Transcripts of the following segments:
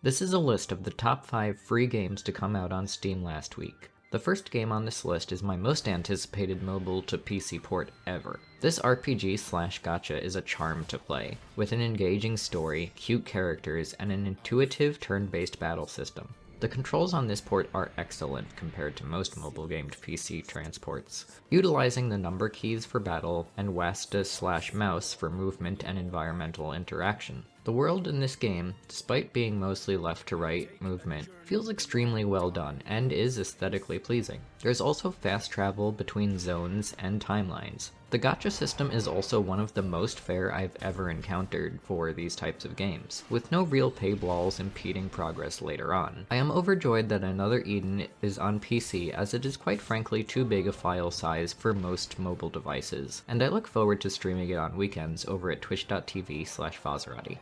This is a list of the top 5 free games to come out on Steam last week. The first game on this list is my most anticipated mobile to PC port ever. This RPG/gacha is a charm to play, with an engaging story, cute characters, and an intuitive turn-based battle system. The controls on this port are excellent compared to most mobile-gamed PC transports, utilizing the number keys for battle and WASD/mouse for movement and environmental interaction. The world in this game, despite being mostly left-to-right movement, feels extremely well done and is aesthetically pleasing. There's also fast travel between zones and timelines. The gacha system is also one of the most fair I've ever encountered for these types of games, with no real paywalls impeding progress later on. I am overjoyed that Another Eden is on PC, as it is quite frankly too big a file size for most mobile devices, and I look forward to streaming it on weekends over at twitch.tv/Fazerati.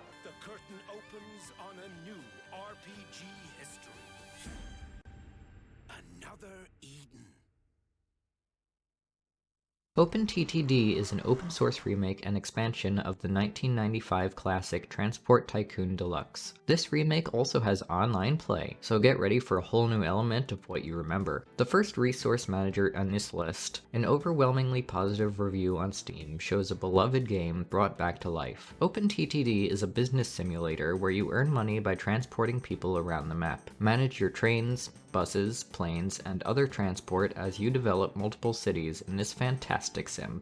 OpenTTD is an open-source remake and expansion of the 1995 classic Transport Tycoon Deluxe. This remake also has online play, so get ready for a whole new element of what you remember. The first resource manager on this list, an overwhelmingly positive review on Steam, shows a beloved game brought back to life. OpenTTD is a business simulator where you earn money by transporting people around the map. Manage your trains, buses, planes, and other transport as you develop multiple cities in this fantastic sim.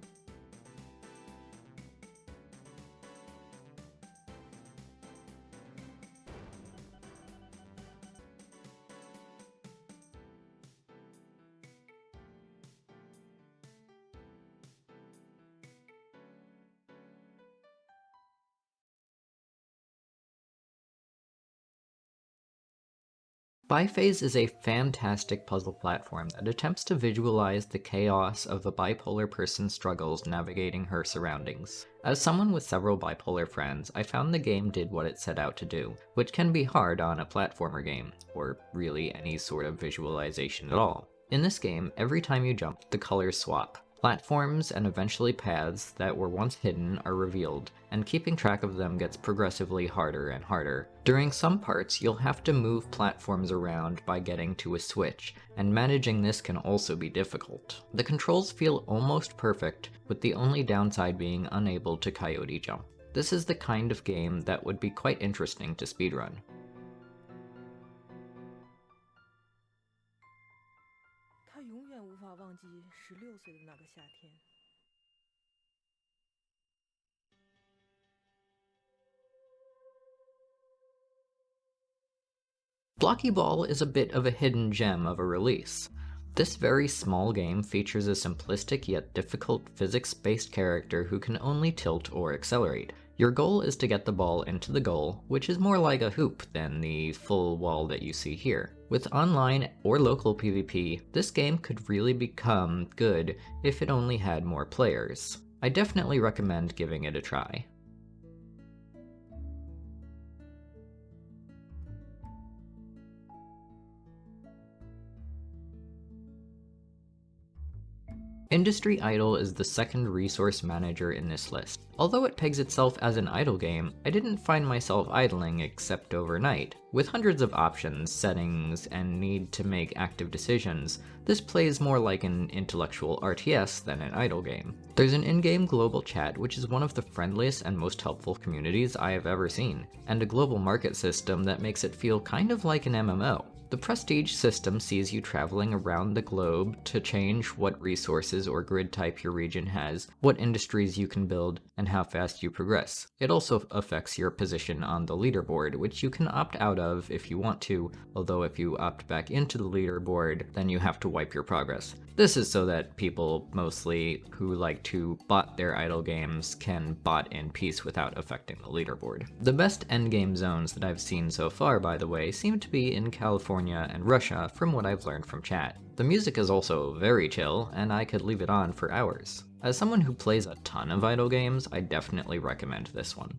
Biphase is a fantastic puzzle platform that attempts to visualize the chaos of a bipolar person's struggles navigating her surroundings. As someone with several bipolar friends, I found the game did what it set out to do, which can be hard on a platformer game, or really any sort of visualization at all. In this game, every time you jump, the colors swap. Platforms and eventually paths that were once hidden are revealed, and keeping track of them gets progressively harder and harder. During some parts, you'll have to move platforms around by getting to a switch, and managing this can also be difficult. The controls feel almost perfect, with the only downside being unable to coyote jump. This is the kind of game that would be quite interesting to speedrun. Blocky Ball is a bit of a hidden gem of a release. This very small game features a simplistic yet difficult physics-based character who can only tilt or accelerate. Your goal is to get the ball into the goal, which is more like a hoop than the full wall that you see here. With online or local PvP, this game could really become good if it only had more players. I definitely recommend giving it a try. Industry Idle is the second resource manager in this list. Although it pegs itself as an idle game, I didn't find myself idling except overnight. With hundreds of options, settings, and need to make active decisions, this plays more like an intellectual RTS than an idle game. There's an in-game global chat, which is one of the friendliest and most helpful communities I have ever seen, and a global market system that makes it feel kind of like an MMO. The Prestige system sees you traveling around the globe to change what resources or grid type your region has, what industries you can build, and how fast you progress. It also affects your position on the leaderboard, which you can opt out of if you want to, although if you opt back into the leaderboard, then you have to wipe your progress. This is so that people, mostly who like to bot their idle games, can bot in peace without affecting the leaderboard. The best endgame zones that I've seen so far, by the way, seem to be in California and Russia, from what I've learned from chat. The music is also very chill, and I could leave it on for hours. As someone who plays a ton of idle games, I definitely recommend this one.